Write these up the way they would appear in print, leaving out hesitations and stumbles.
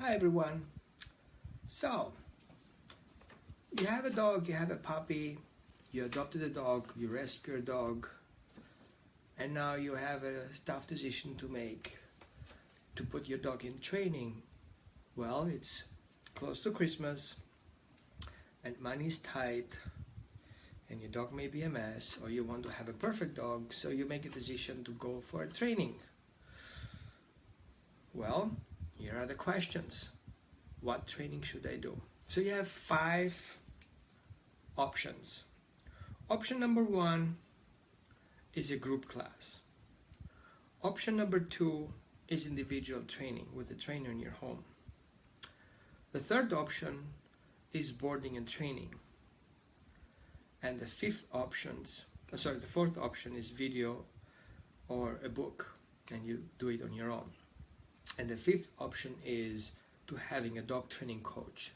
Hi everyone. So, you have a dog, you have a puppy, you adopted a dog, you rescue a dog, and now you have a tough decision to make to put your dog in training. Well, it's close to Christmas and money's tight and your dog may be a mess, or you want to have a perfect dog, so you make a decision to go for a training. Well, here are the questions. What training should I do? So you have 5 options. Option number 1 is a group class. Option number 2 is individual training with a trainer in your home. The third option is boarding and training. And the fourth option is video or a book, and you do it on your own. And the fifth option is to having a dog training coach.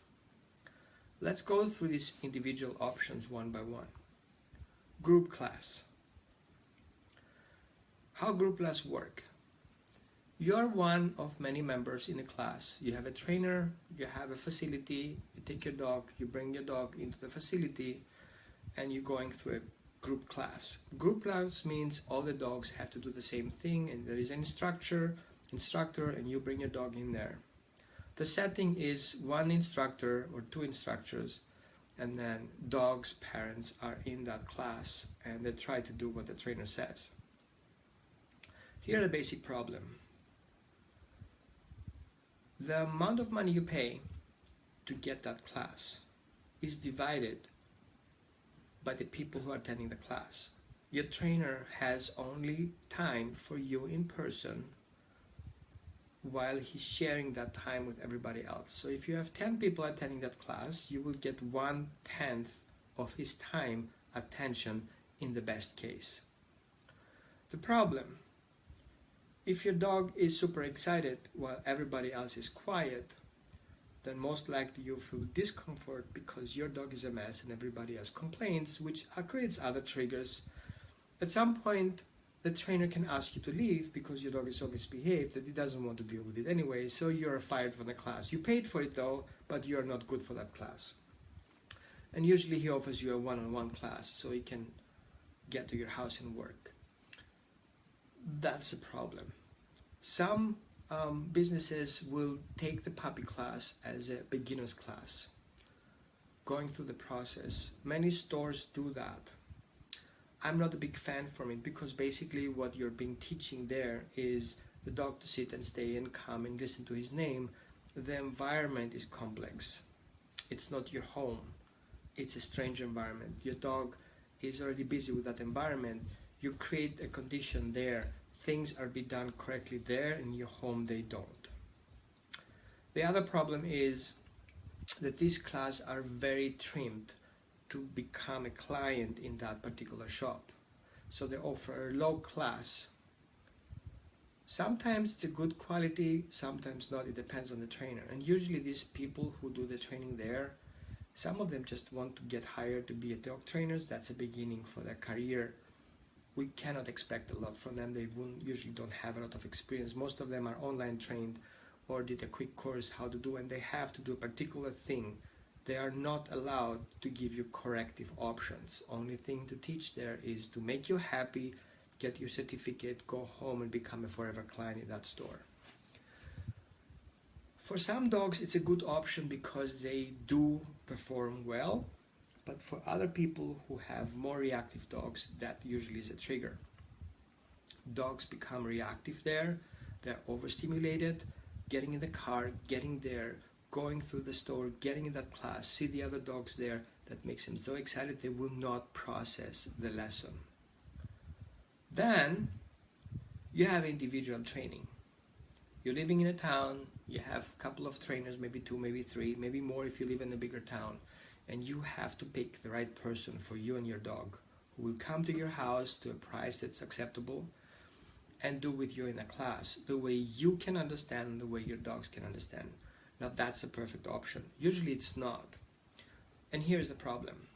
Let's go through these individual options one by one. Group class. How group class work? You are one of many members in a class. You have a trainer, you have a facility, you take your dog, you bring your dog into the facility, and you're going through a group class. Group class means all the dogs have to do the same thing, and there is an instructor, and you bring your dog in there. The setting is 1 instructor or 2 instructors, and then dogs' parents are in that class and they try to do what the trainer says. Here the basic problem. The amount of money you pay to get that class is divided by the people who are attending the class. Your trainer has only time for you in person while he's sharing that time with everybody else. So if you have 10 people attending that class, you will get 1/10 of his time attention in the best case. The problem, if your dog is super excited while everybody else is quiet, then most likely you feel discomfort because your dog is a mess and everybody else complains, which creates other triggers. At some point, the trainer can ask you to leave because your dog is so misbehaved that he doesn't want to deal with it anyway, so you're fired from the class. You paid for it though, but you're not good for that class. And usually he offers you a one-on-one class so he can get to your house and work. That's a problem. Some businesses will take the puppy class as a beginner's class, going through the process. Many stores do that. I'm not a big fan from it because basically what you're being teaching there is the dog to sit and stay and come and listen to his name. The environment is complex. It's not your home. It's a strange environment. Your dog is already busy with that environment. You create a condition there. Things are being done correctly there, in your home they don't. The other problem is that these classes are very trimmed to become a client in that particular shop. So they offer a low class. Sometimes it's a good quality, sometimes not. It depends on the trainer. And usually these people who do the training there, some of them just want to get hired to be dog trainers. That's a beginning for their career. We cannot expect a lot from them. They usually don't have a lot of experience. Most of them are online trained or did a quick course how to do, and they have to do a particular thing. They are not allowed to give you corrective options. Only thing to teach there is to make you happy, get your certificate, go home and become a forever client in that store. For some dogs it's a good option because they do perform well, but for other people who have more reactive dogs, that usually is a trigger. Dogs become reactive there, they're overstimulated, getting in the car, getting there, going through the store, getting in that class, see the other dogs there, that makes them so excited they will not process the lesson. Then you have individual training. You're living in a town, you have a couple of trainers, maybe 2, maybe 3, maybe more if you live in a bigger town, and you have to pick the right person for you and your dog who will come to your house to a price that's acceptable and do with you in a class the way you can understand and the way your dogs can understand. Now that's the perfect option. Usually it's not. And here's the problem.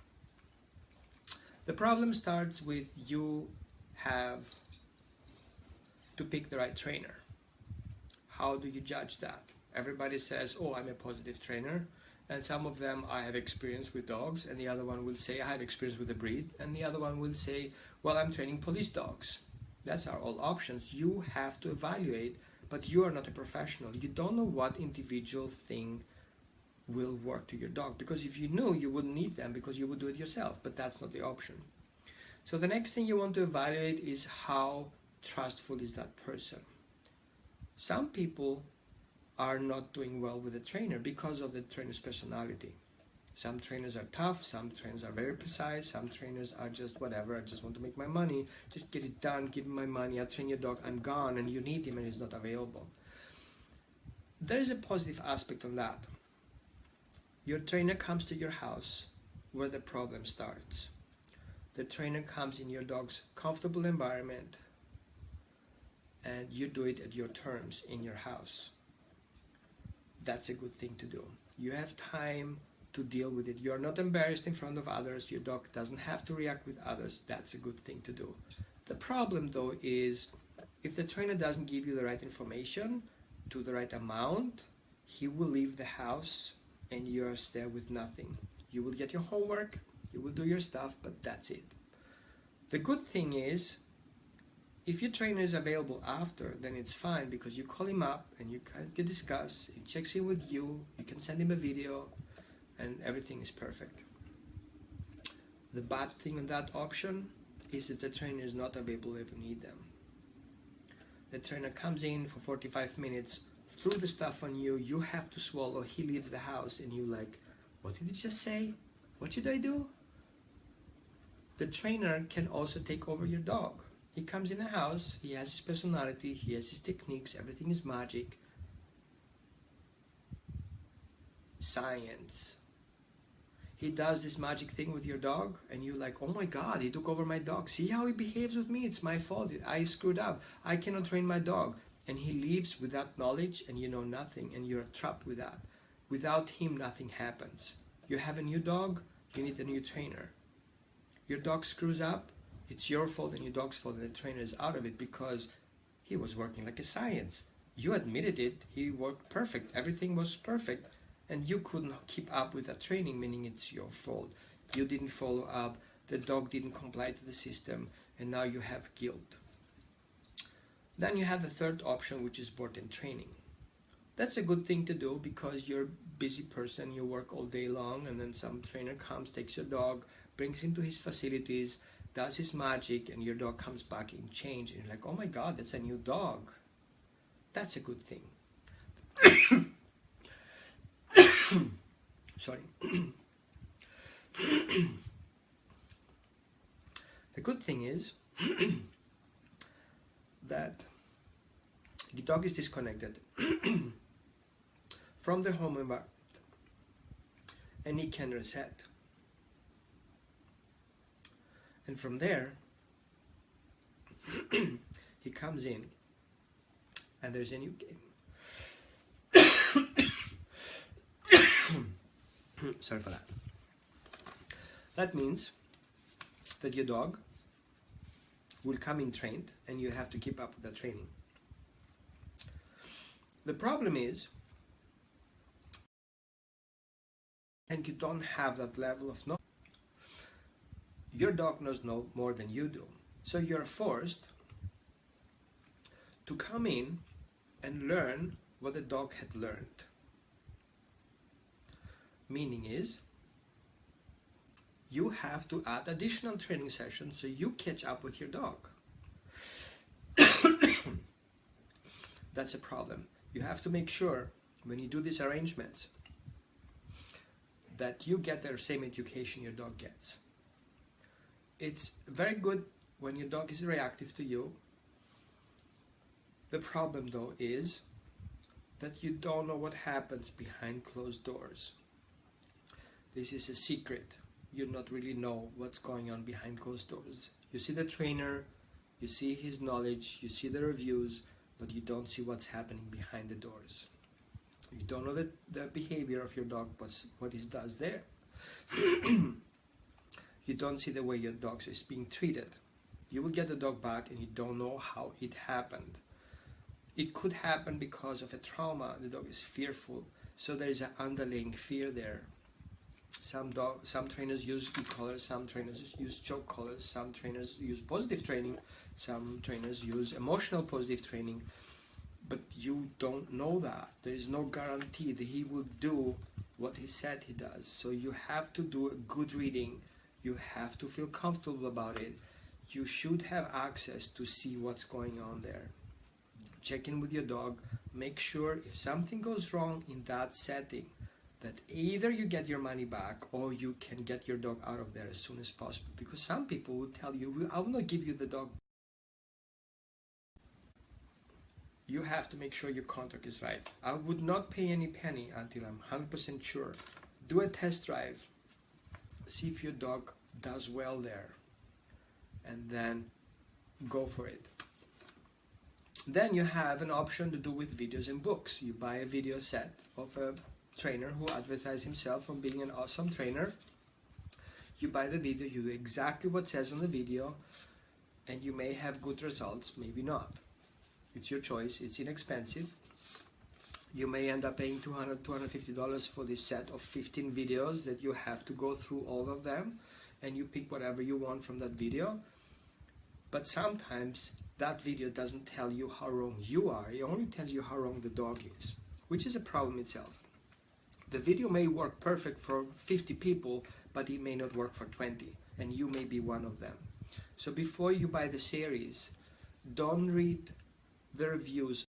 The problem starts with you have to pick the right trainer. How do you judge that? Everybody says, oh, I'm a positive trainer. And some of them, I have experience with dogs. And the other one will say, I have experience with the breed. And the other one will say, well, I'm training police dogs. That's our all options. You have to evaluate, but you are not a professional. You don't know what individual thing will work to your dog, because if you knew, you wouldn't need them, because you would do it yourself. But that's not the option. So the next thing you want to evaluate is how trustful is that person. Some people are not doing well with the trainer because of the trainer's personality. Some trainers are tough, some trainers are very precise, some trainers are just whatever, I just want to make my money, just get it done, give me my money, I'll train your dog, I'm gone, and you need him and he's not available. There is a positive aspect on that. Your trainer comes to your house where the problem starts. The trainer comes in your dog's comfortable environment and you do it at your terms in your house. That's a good thing to do. You have time to deal with it. You're not embarrassed in front of others. Your dog doesn't have to react with others. That's a good thing to do. The problem though is if the trainer doesn't give you the right information to the right amount, he will leave the house and you're there with nothing. You will get your homework, you will do your stuff, but that's it. The good thing is, if your trainer is available after, then it's fine, because you call him up and you can discuss, he checks in with you, you can send him a video, and everything is perfect. The bad thing on that option is that the trainer is not available if you need them. The trainer comes in for 45 minutes, threw the stuff on you, you have to swallow, he leaves the house, and you're like, what did he just say? What should I do? The trainer can also take over your dog. He comes in the house, he has his personality, he has his techniques, everything is magic. Science. He does this magic thing with your dog, and you're like, oh my God, he took over my dog. See how he behaves with me? It's my fault. I screwed up. I cannot train my dog. And he leaves with that knowledge, and you know nothing, and you're trapped with that. Without him, nothing happens. You have a new dog, you need a new trainer. Your dog screws up, it's your fault and your dog's fault, and the trainer is out of it because he was working like a science. You admitted it, he worked perfect, everything was perfect, and you couldn't keep up with that training, meaning it's your fault. You didn't follow up, the dog didn't comply to the system, and now you have guilt. Then you have the third option, which is board and training. That's a good thing to do because you're a busy person, you work all day long, and then some trainer comes, takes your dog, brings him to his facilities, does his magic, and your dog comes back in change, and you're like, oh my God, that's a new dog. That's a good thing. Sorry. The good thing is that the dog is disconnected from the home environment and he can reset. And from there, he comes in and there's a new game. Sorry for that. That means that your dog will come in trained and you have to keep up with the training. The problem is, and you don't have that level of knowledge. Your dog knows no more than you do. So you're forced to come in and learn what the dog had learned. Meaning is, you have to add additional training sessions so you catch up with your dog. That's a problem. You have to make sure when you do these arrangements that you get the same education your dog gets. It's very good when your dog is reactive to you. The problem though is that you don't know what happens behind closed doors. This is a secret. You not really know what's going on behind closed doors. You see the trainer, you see his knowledge, you see the reviews, but you don't see what's happening behind the doors. You don't know the behavior of your dog, what he does there. You don't see the way your dog is being treated. You will get the dog back and you don't know how it happened. It could happen because of a trauma. The dog is fearful, so there is an underlying fear there. Some trainers use e-collars, some trainers use choke collars, some trainers use positive training, some trainers use emotional positive training, but you don't know that. There is no guarantee that he will do what he said he does. So you have to do a good reading, you have to feel comfortable about it, you should have access to see what's going on there. Check in with your dog, make sure if something goes wrong in that setting, that either you get your money back or you can get your dog out of there as soon as possible. Because some people will tell you, I will not give you the dog. You have to make sure your contract is right. I would not pay any penny until I'm 100% sure. Do a test drive, see if your dog does well there, and then go for it. Then you have an option to do with videos and books. You buy a video set of a trainer who advertises himself on being an awesome trainer. You buy the video, you do exactly what says on the video, and you may have good results, maybe not. It's your choice, it's inexpensive. You may end up paying $200, $250 for this set of 15 videos that you have to go through all of them, and you pick whatever you want from that video. But sometimes that video doesn't tell you how wrong you are, it only tells you how wrong the dog is, which is a problem itself. The video may work perfect for 50 people, but it may not work for 20, and you may be one of them. So before you buy the series, don't read the reviews